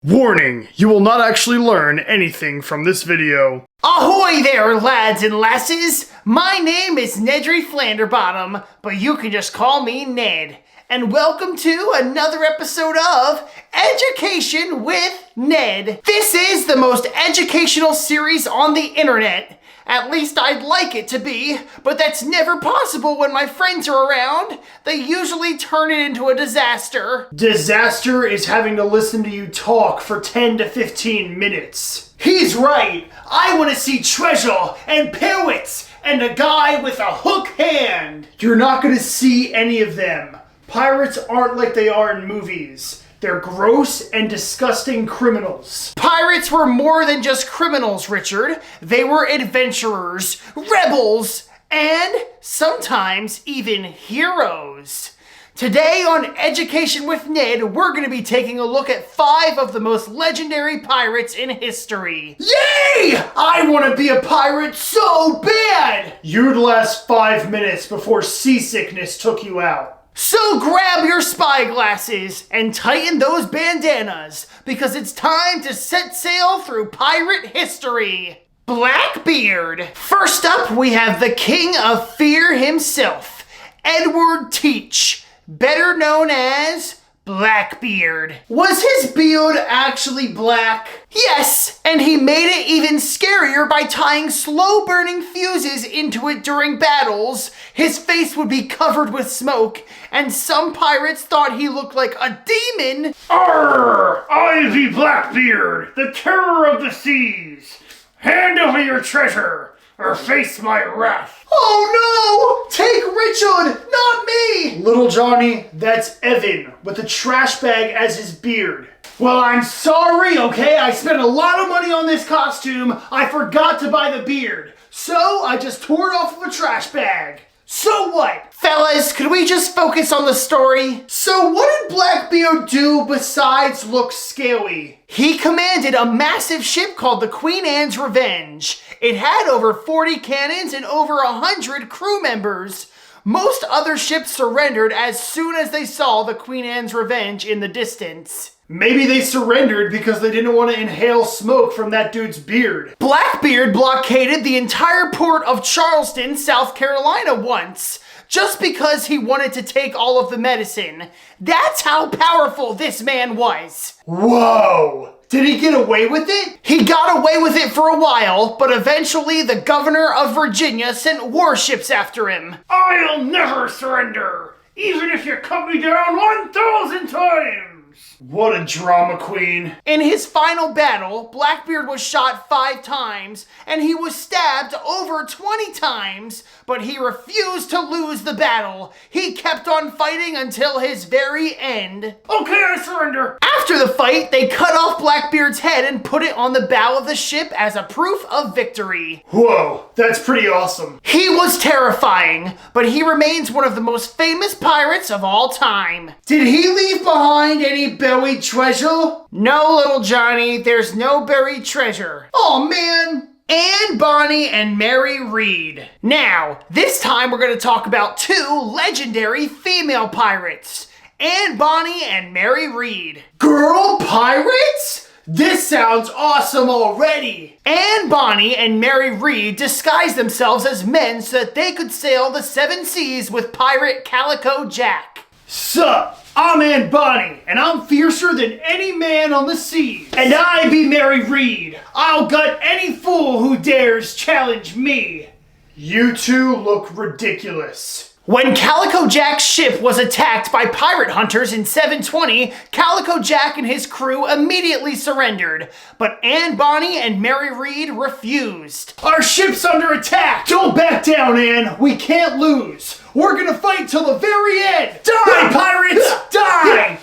Warning, you will not actually learn anything from this video. Ahoy there, lads and lasses! My name is Nedry Flanderbottom, but you can just call me Ned. And welcome to another episode of Education with Ned. This is the most educational series on the internet. At least I'd like it to be, but that's never possible when my friends are around. They usually turn it into a disaster. Disaster is having to listen to you talk for 10 to 15 minutes. He's right. I want to see treasure and poets and a guy with a hook hand. You're not going to see any of them. Pirates aren't like they are in movies. They're gross and disgusting criminals. Pirates were more than just criminals, Richard. They were adventurers, rebels, and sometimes even heroes. Today on Education with Ned, we're going to be taking a look at 5 of the most legendary pirates in history. Yay! I want to be a pirate so bad! You'd last 5 minutes before seasickness took you out. So grab your spyglasses and tighten those bandanas, because it's time to set sail through pirate history. Blackbeard. First up, we have the King of Fear himself, Edward Teach, better known as Blackbeard. Was his beard actually black? Yes, and he made it even scarier by tying slow-burning fuses into it during battles. His face would be covered with smoke, and some pirates thought he looked like a demon. Arr! I be Blackbeard, the terror of the seas. Hand over your treasure, or face my wrath. Oh no! Take Richard, not me! Little Johnny, that's Evan, with a trash bag as his beard. Well, I'm sorry, okay? I spent a lot of money on this costume. I forgot to buy the beard. So, I just tore it off of a trash bag. So what? Fellas, could we just focus on the story? So what did Blackbeard do besides look scaly? He commanded a massive ship called the Queen Anne's Revenge. It had over 40 cannons and over 100 crew members. Most other ships surrendered as soon as they saw the Queen Anne's Revenge in the distance. Maybe they surrendered because they didn't want to inhale smoke from that dude's beard. Blackbeard blockaded the entire port of Charleston, South Carolina once, just because he wanted to take all of the medicine. That's how powerful this man was. Whoa! Did he get away with it? He got away with it for a while, but eventually the governor of Virginia sent warships after him. I'll never surrender, even if you cut me down 1,000 times! What a drama queen. In his final battle, Blackbeard was shot 5 times, and he was stabbed over 20 times, but he refused to lose the battle. He kept on fighting until his very end. Okay, I surrender. After the fight, they cut off Blackbeard's head and put it on the bow of the ship as a proof of victory. Whoa, that's pretty awesome. He was terrifying, but he remains one of the most famous pirates of all time. Did he leave behind any buried treasure? No, little Johnny, there's no buried treasure. Oh man! Anne Bonny and Mary Read. Now, this time we're going to talk about 2 legendary female pirates, Anne Bonny and Mary Read. Girl pirates? This sounds awesome already! Anne Bonny and Mary Read disguised themselves as men so that they could sail the 7 seas with pirate Calico Jack. Sup? I'm Anne Bonny, and I'm fiercer than any man on the seas. And I be Mary Read. I'll gut any fool who dares challenge me. You 2 look ridiculous. When Calico Jack's ship was attacked by pirate hunters in 720, Calico Jack and his crew immediately surrendered, but Anne Bonny and Mary Read refused. Our ship's under attack! Don't back down, Anne! We can't lose! We're gonna fight till the very end! Die, pirates! Die!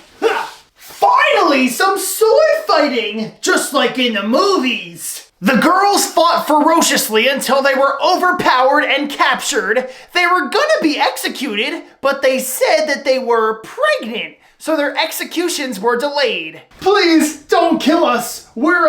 Finally, some sword fighting! Just like in the movies! The girls fought ferociously until they were overpowered and captured. They were gonna be executed, but they said that they were pregnant, so their executions were delayed. Please, don't kill us! We're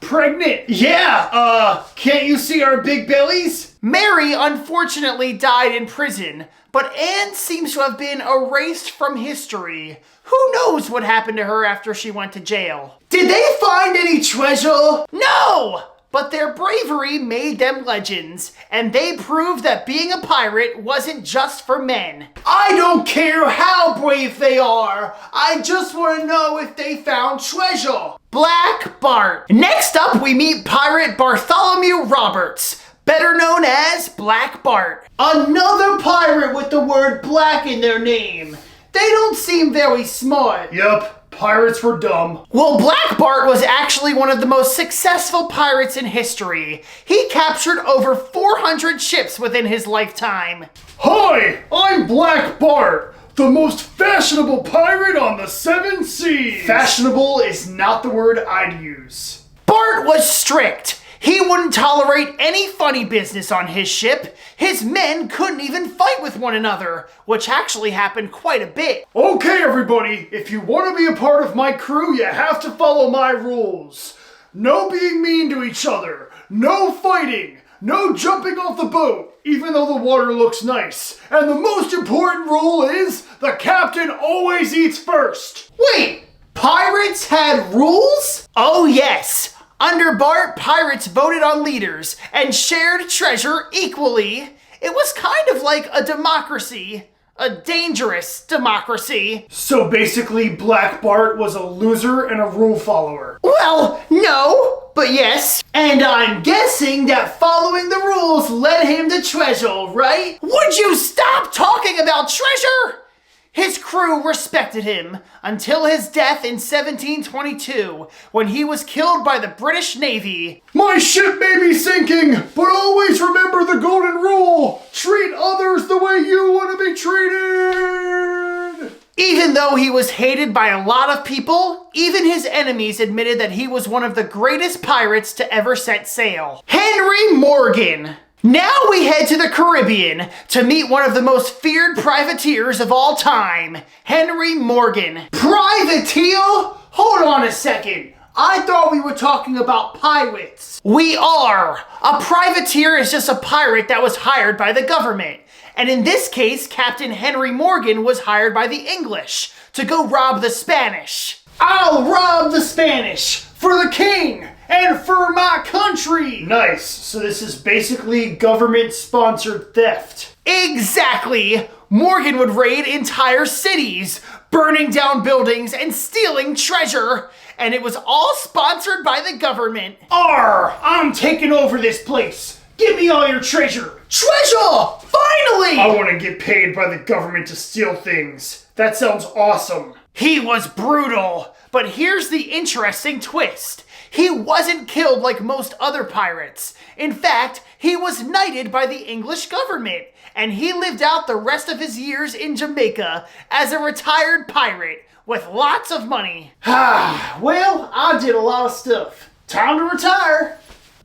Pregnant? Yeah, can't you see our big bellies? Mary unfortunately died in prison, but Anne seems to have been erased from history. Who knows what happened to her after she went to jail? Did they find any treasure? No! But their bravery made them legends, and they proved that being a pirate wasn't just for men. I don't care how brave they are. I just want to know if they found treasure. Black Bart. Next up, we meet pirate Bartholomew Roberts, better known as Black Bart. Another pirate with the word black in their name. They don't seem very smart. Yup. Pirates were dumb. Well, Black Bart was actually one of the most successful pirates in history. He captured over 400 ships within his lifetime. Hi, I'm Black Bart, the most fashionable pirate on the 7 seas. Fashionable is not the word I'd use. Bart was strict. He wouldn't tolerate any funny business on his ship. His men couldn't even fight with one another, which actually happened quite a bit. Okay, everybody, if you want to be a part of my crew, you have to follow my rules. No being mean to each other, no fighting, no jumping off the boat, even though the water looks nice. And the most important rule is the captain always eats first. Wait, pirates had rules? Oh yes. Under Bart, pirates voted on leaders and shared treasure equally. It was kind of like a democracy. A dangerous democracy. So basically, Black Bart was a loser and a rule follower. Well, no, but yes. And I'm guessing that following the rules led him to treasure, right? Would you stop talking about treasure? His crew respected him until his death in 1722 when he was killed by the British Navy. My ship may be sinking, but always remember the golden rule. Treat others the way you want to be treated. Even though he was hated by a lot of people, even his enemies admitted that he was one of the greatest pirates to ever set sail. Henry Morgan. Now we head to the Caribbean to meet one of the most feared privateers of all time, Henry Morgan. Privateer? Hold on a second. I thought we were talking about pirates. We are. A privateer is just a pirate that was hired by the government. And in this case, Captain Henry Morgan was hired by the English to go rob the Spanish. I'll rob the Spanish for the king and for my country. Nice. So this is basically government-sponsored theft. Exactly. Morgan would raid entire cities, burning down buildings and stealing treasure. And it was all sponsored by the government. Arr! I'm taking over this place. Give me all your treasure. Treasure! Finally! I want to get paid by the government to steal things. That sounds awesome. He was brutal. But here's the interesting twist. He wasn't killed like most other pirates. In fact, he was knighted by the English government, and he lived out the rest of his years in Jamaica as a retired pirate with lots of money. Well, I did a lot of stuff. Time to retire.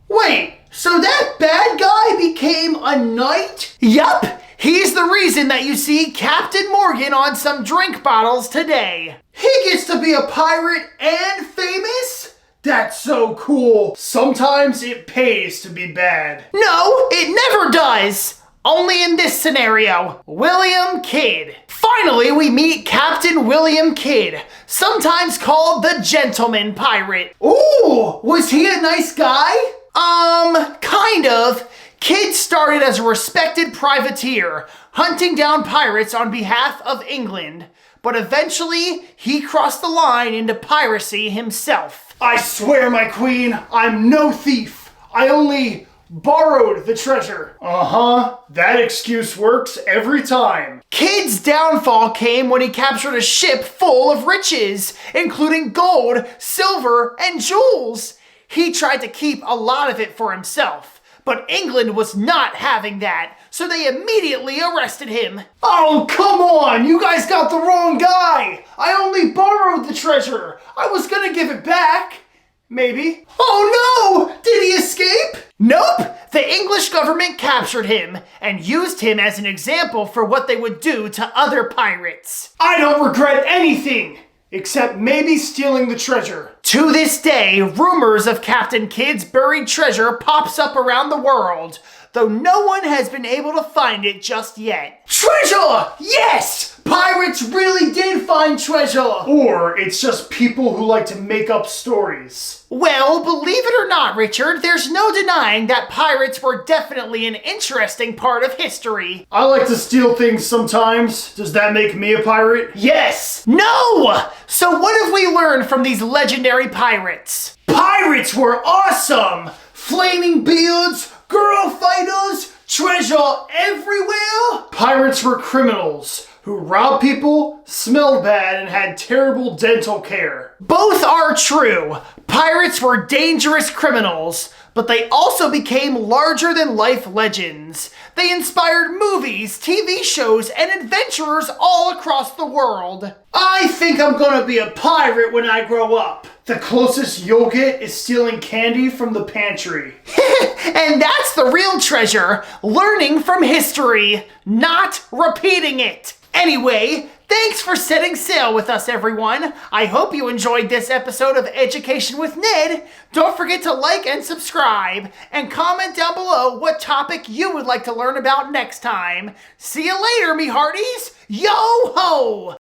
Wait, so that bad guy became a knight? Yup, he's the reason that you see Captain Morgan on some drink bottles today. He gets to be a pirate and famous? That's so cool. Sometimes it pays to be bad. No, it never does. Only in this scenario. William Kidd. Finally, we meet Captain William Kidd, sometimes called the Gentleman Pirate. Ooh, was he a nice guy? Kind of. Kidd started as a respected privateer, hunting down pirates on behalf of England. But eventually, he crossed the line into piracy himself. I swear, my queen, I'm no thief. I only borrowed the treasure. That excuse works every time. Kidd's downfall came when he captured a ship full of riches, including gold, silver, and jewels. He tried to keep a lot of it for himself, but England was not having that, so they immediately arrested him. Oh, come on! You guys got the wrong guy! I only borrowed the treasure! I was gonna give it back! Maybe. Oh no! Did he escape? Nope! The English government captured him and used him as an example for what they would do to other pirates. I don't regret anything! Except maybe stealing the treasure. To this day, rumors of Captain Kidd's buried treasure pops up around the world, though no one has been able to find it just yet. Treasure! Yes! Pirates really did find treasure! Or it's just people who like to make up stories. Well, believe it or not, Richard, there's no denying that pirates were definitely an interesting part of history. I like to steal things sometimes. Does that make me a pirate? Yes! No! So what have we learned from these legendary pirates? Pirates were awesome! Flaming beards, girl fighters, treasure everywhere! Pirates were criminals who robbed people, smelled bad, and had terrible dental care. Both are true. Pirates were dangerous criminals, but they also became larger-than-life legends. They inspired movies, TV shows, and adventurers all across the world. I think I'm gonna be a pirate when I grow up. The closest you'll get is stealing candy from the pantry. And that's the real treasure, learning from history, not repeating it. Anyway, thanks for setting sail with us, everyone. I hope you enjoyed this episode of Education with Ned. Don't forget to like and subscribe, and comment down below what topic you would like to learn about next time. See you later, me hearties. Yo ho!